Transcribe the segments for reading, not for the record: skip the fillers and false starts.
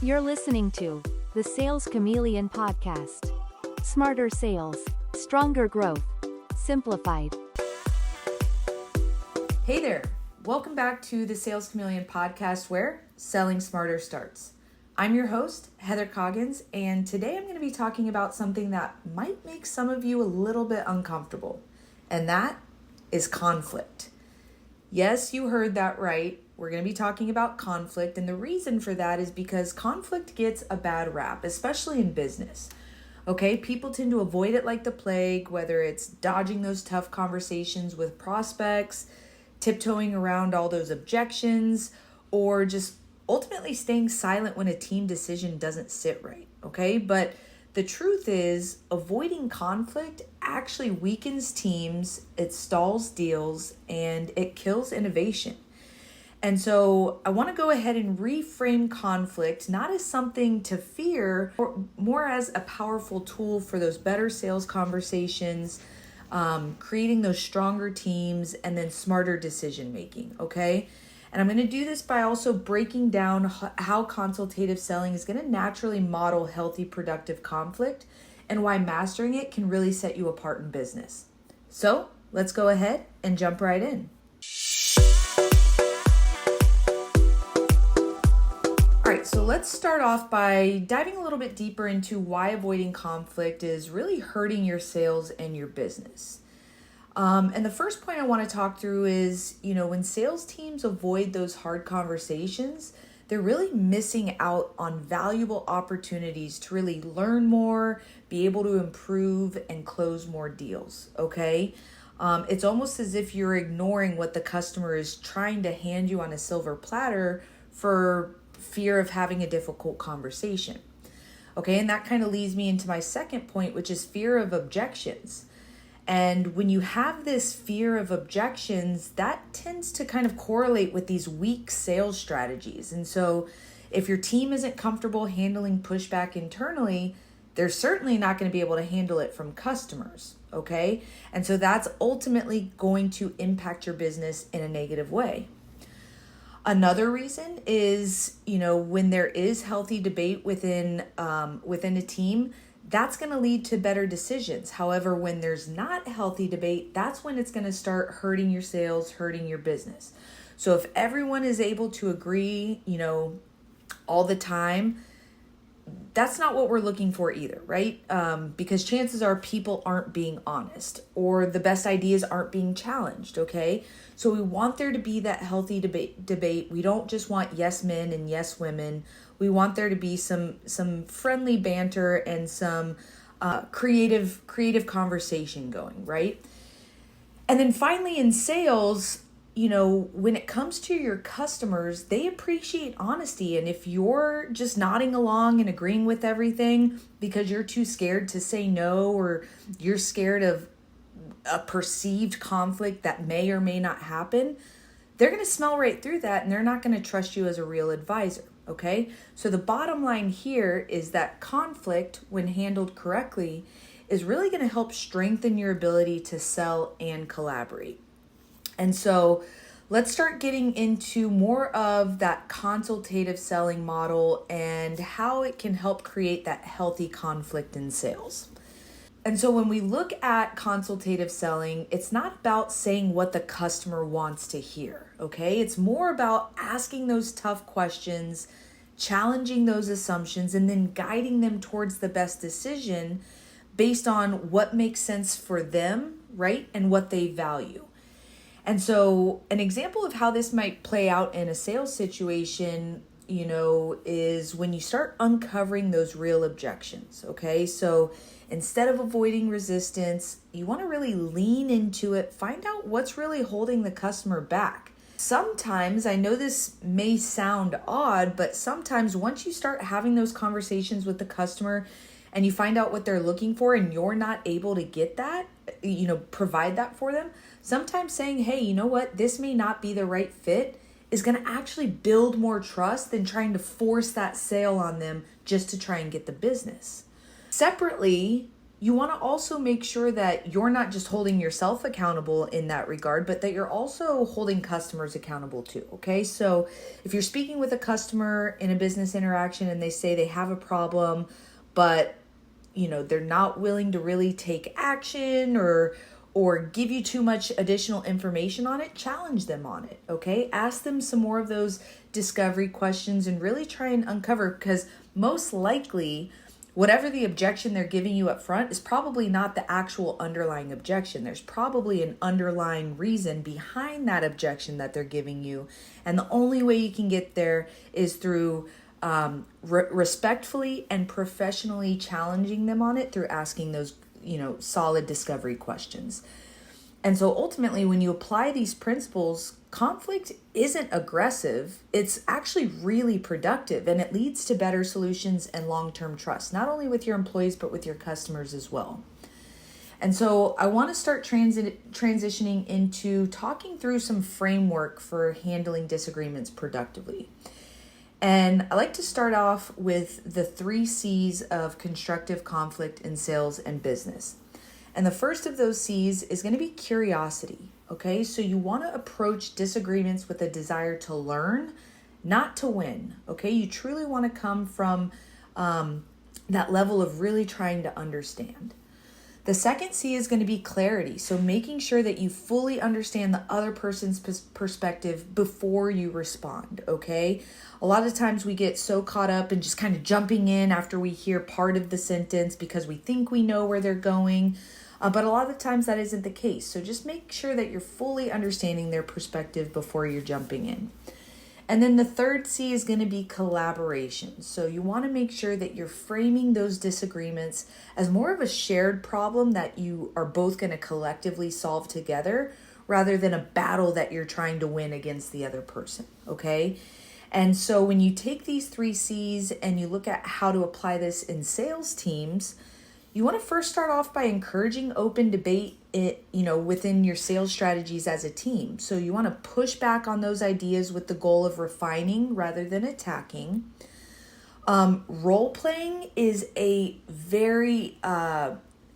You're listening to the Sales Chameleon Podcast. Smarter sales, stronger growth, simplified. Hey there, welcome back to the Sales Chameleon Podcast where selling smarter starts. I'm your host, Heather Coggins, and today I'm going to be talking about something that might make some of you a little bit uncomfortable, and that is conflict. Yes, you heard that right. We're going to be talking about conflict, and the reason for that is because conflict gets a bad rap, especially in business. Okay, people tend to avoid it like the plague, whether it's dodging those tough conversations with prospects, tiptoeing around all those objections, or just ultimately staying silent when a team decision doesn't sit right. Okay, but the truth is, avoiding conflict actually weakens teams, it stalls deals, and it kills innovation. And so I want to go ahead and reframe conflict, not as something to fear, or more as a powerful tool for those better sales conversations, creating those stronger teams, and then smarter decision making, okay? And I'm going to do this by also breaking down how consultative selling is going to naturally model healthy, productive conflict and why mastering it can really set you apart in business. So let's go ahead and jump right in. All right, so let's start off by diving a little bit deeper into why avoiding conflict is really hurting your sales and your business. And the first point I want to talk through is, when sales teams avoid those hard conversations, they're really missing out on valuable opportunities to really learn more, be able to improve, and close more deals, okay? It's almost as if you're ignoring what the customer is trying to hand you on a silver platter for fear of having a difficult conversation. Okay, and that kind of leads me into my second point, which is fear of objections. And when you have this fear of objections, that tends to kind of correlate with these weak sales strategies. And so if your team isn't comfortable handling pushback internally, they're certainly not going to be able to handle it from customers, okay? And so that's ultimately going to impact your business in a negative way. Another reason is, when there is healthy debate within a team, that's going to lead to better decisions. However, when there's not healthy debate, that's when it's going to start hurting your sales, hurting your business. So if everyone is able to agree, all the time, that's not what we're looking for either, right? Because chances are people aren't being honest or the best ideas aren't being challenged, okay? So we want there to be that healthy debate. We don't just want yes men and yes women. We want there to be some friendly banter and some creative conversation going, right? And then finally in sales, when it comes to your customers, they appreciate honesty. And if you're just nodding along and agreeing with everything because you're too scared to say no, or you're scared of a perceived conflict that may or may not happen, they're going to smell right through that and they're not going to trust you as a real advisor. Okay, so the bottom line here is that conflict, when handled correctly, is really going to help strengthen your ability to sell and collaborate. And so let's start getting into more of that consultative selling model and how it can help create that healthy conflict in sales. And so when we look at consultative selling, it's not about saying what the customer wants to hear, okay? It's more about asking those tough questions, challenging those assumptions, and then guiding them towards the best decision based on what makes sense for them, right? And what they value. And so an example of how this might play out in a sales situation, is when you start uncovering those real objections, okay? So instead of avoiding resistance, you want to really lean into it, find out what's really holding the customer back. Sometimes, I know this may sound odd, but sometimes once you start having those conversations with the customer and you find out what they're looking for and you're not able to get that, provide that for them, sometimes saying, hey, you know what, this may not be the right fit is going to actually build more trust than trying to force that sale on them just to try and get the business. Separately, you want to also make sure that you're not just holding yourself accountable in that regard, but that you're also holding customers accountable too, okay? So if you're speaking with a customer in a business interaction and they say they have a problem, but they're not willing to really take action or give you too much additional information on it, challenge them on it, okay? Ask them some more of those discovery questions and really try and uncover, because most likely whatever the objection they're giving you up front is probably not the actual underlying objection. There's probably an underlying reason behind that objection that they're giving you. And the only way you can get there is through respectfully and professionally challenging them on it through asking those, solid discovery questions. And so ultimately, when you apply these principles, conflict isn't aggressive. It's actually really productive, and it leads to better solutions and long-term trust, not only with your employees, but with your customers as well. And so I want to start transitioning into talking through some framework for handling disagreements productively. And I like to start off with the 3 C's of constructive conflict in sales and business. And the first of those C's is going to be curiosity, okay? So you want to approach disagreements with a desire to learn, not to win, okay? You truly want to come from that level of really trying to understand. The second C is going to be clarity. So making sure that you fully understand the other person's perspective before you respond, okay? A lot of times we get so caught up in just kind of jumping in after we hear part of the sentence because we think we know where they're going. But a lot of times that isn't the case. So just make sure that you're fully understanding their perspective before you're jumping in. And then the third C is going to be collaboration. So you want to make sure that you're framing those disagreements as more of a shared problem that you are both going to collectively solve together rather than a battle that you're trying to win against the other person, okay? And so when you take these 3 C's and you look at how to apply this in sales teams, you want to first start off by encouraging open debate within your sales strategies as a team. So you want to push back on those ideas with the goal of refining rather than attacking. Role playing is a very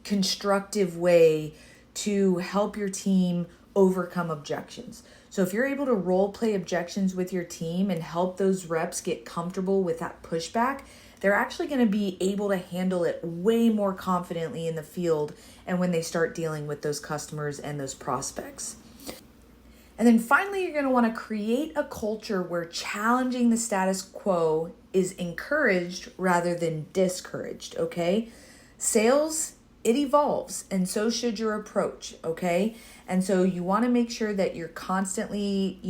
constructive way to help your team overcome objections. So if you're able to role play objections with your team and help those reps get comfortable with that pushback, they're actually going to be able to handle it way more confidently in the field and when they start dealing with those customers and those prospects. And then finally, you're going to want to create a culture where challenging the status quo is encouraged rather than discouraged, okay? Sales, it evolves, and so should your approach, okay? And so you want to make sure that you're constantly,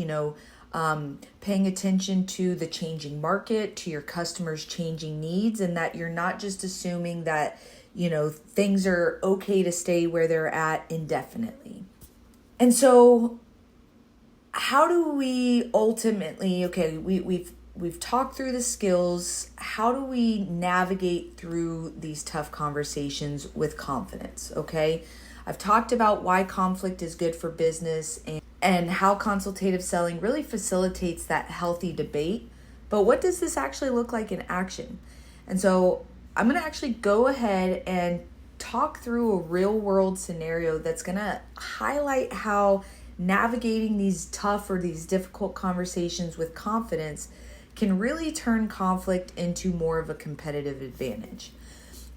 paying attention to the changing market, to your customers' changing needs, and that you're not just assuming that, things are okay to stay where they're at indefinitely. And so how do we ultimately, we've talked through the skills. How do we navigate through these tough conversations with confidence, okay? I've talked about why conflict is good for business and how consultative selling really facilitates that healthy debate. But what does this actually look like in action? And so I'm going to actually go ahead and talk through a real world scenario that's going to highlight how navigating these tough or these difficult conversations with confidence can really turn conflict into more of a competitive advantage.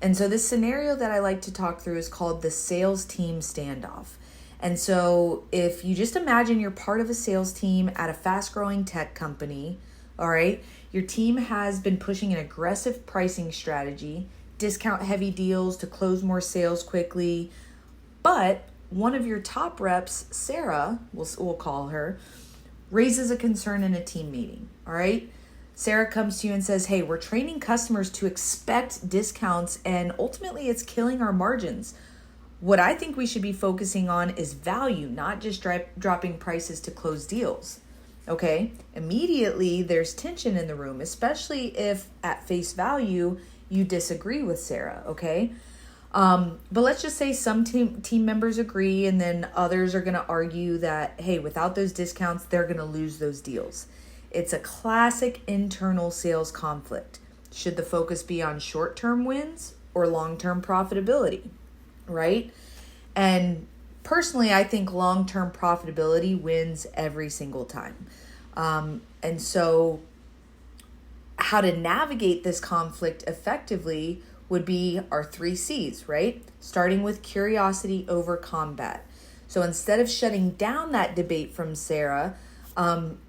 And so this scenario that I like to talk through is called the sales team standoff. And so if you just imagine you're part of a sales team at a fast-growing tech company, all right, your team has been pushing an aggressive pricing strategy, discount-heavy deals to close more sales quickly, but one of your top reps, Sarah, we'll call her, raises a concern in a team meeting, all right? Sarah comes to you and says, hey, we're training customers to expect discounts and ultimately it's killing our margins. What I think we should be focusing on is value, not just dropping prices to close deals. Okay? Immediately, there's tension in the room, especially if at face value, you disagree with Sarah. Okay? But let's just say some team members agree and then others are going to argue that, hey, without those discounts, they're going to lose those deals. It's a classic internal sales conflict. Should the focus be on short-term wins or long-term profitability? right? And personally, I think long-term profitability wins every single time. And so how to navigate this conflict effectively would be our 3 C's, right? Starting with curiosity over combat. So instead of shutting down that debate from Sarah,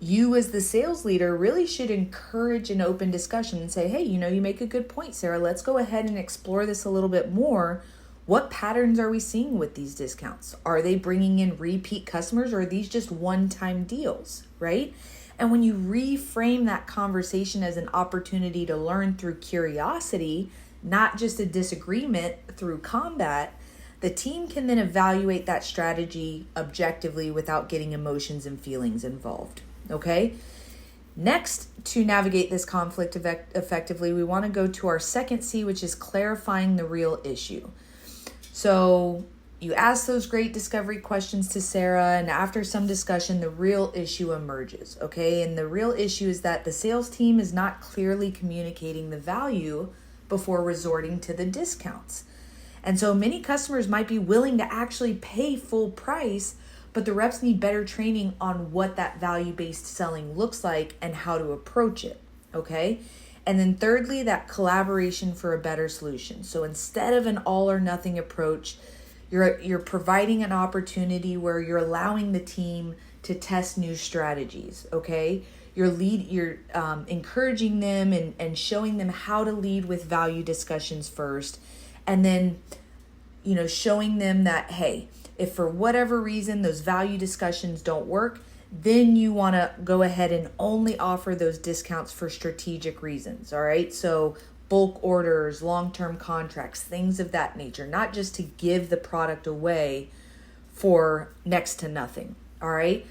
you as the sales leader really should encourage an open discussion and say, hey, you make a good point, Sarah. Let's go ahead and explore this a little bit more. What patterns are we seeing with these discounts? Are they bringing in repeat customers, or are these just one-time deals, right? And when you reframe that conversation as an opportunity to learn through curiosity, not just a disagreement through combat, the team can then evaluate that strategy objectively without getting emotions and feelings involved, okay? Next, to navigate this conflict effectively, we want to go to our second C, which is clarifying the real issue. So you ask those great discovery questions to Sarah, and after some discussion, the real issue emerges, okay? And the real issue is that the sales team is not clearly communicating the value before resorting to the discounts. And so many customers might be willing to actually pay full price, but the reps need better training on what that value-based selling looks like and how to approach it, okay? And then thirdly, that collaboration for a better solution. So instead of an all or nothing approach, you're providing an opportunity where you're allowing the team to test new strategies, okay? You're encouraging them and showing them how to lead with value discussions first. And then, showing them that, hey, if for whatever reason those value discussions don't work, then you want to go ahead and only offer those discounts for strategic reasons, all right? So bulk orders, long-term contracts, things of that nature, not just to give the product away for next to nothing, all right?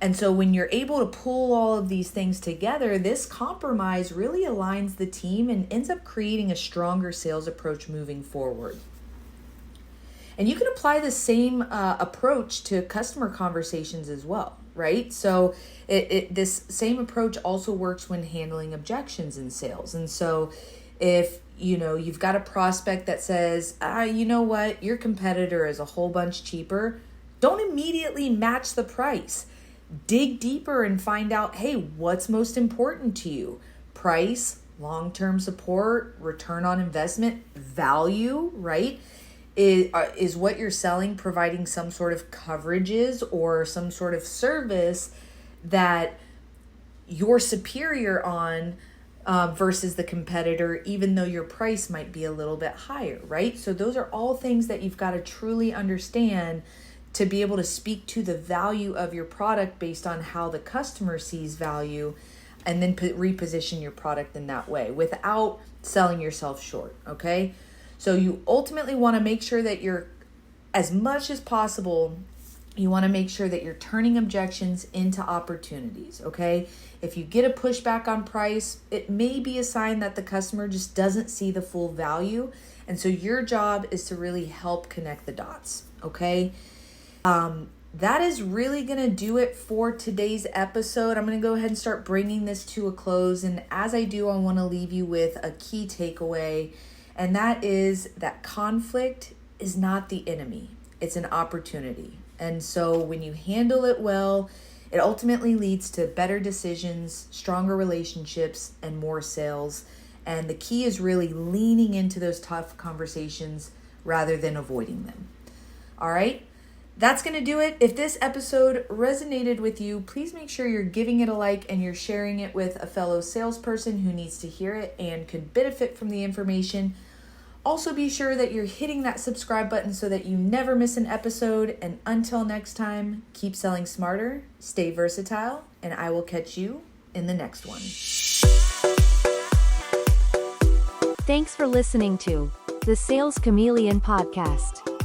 And so when you're able to pull all of these things together, this compromise really aligns the team and ends up creating a stronger sales approach moving forward. And you can apply the same approach to customer conversations as well, right? So this same approach also works when handling objections in sales. And so if you've got a prospect that says, you know what, your competitor is a whole bunch cheaper, don't immediately match the price. Dig deeper and find out, hey, what's most important to you? Price, long-term support, return on investment, value, right? Is what you're selling providing some sort of coverages or some sort of service that you're superior on versus the competitor, even though your price might be a little bit higher, right? So those are all things that you've got to truly understand to be able to speak to the value of your product based on how the customer sees value, and then reposition your product in that way without selling yourself short, okay? So you ultimately want to make sure that you're, as much as possible, you want to make sure that you're turning objections into opportunities, okay? If you get a pushback on price, it may be a sign that the customer just doesn't see the full value. And so your job is to really help connect the dots, okay? That is really going to do it for today's episode. I'm going to go ahead and start bringing this to a close. And as I do, I want to leave you with a key takeaway. And that is that conflict is not the enemy. It's an opportunity. And so when you handle it well, it ultimately leads to better decisions, stronger relationships, and more sales. And the key is really leaning into those tough conversations rather than avoiding them. All right? That's going to do it. If this episode resonated with you, please make sure you're giving it a like and you're sharing it with a fellow salesperson who needs to hear it and could benefit from the information. Also, be sure that you're hitting that subscribe button so that you never miss an episode. And until next time, keep selling smarter, stay versatile, and I will catch you in the next one. Thanks for listening to the Sales Chameleon Podcast.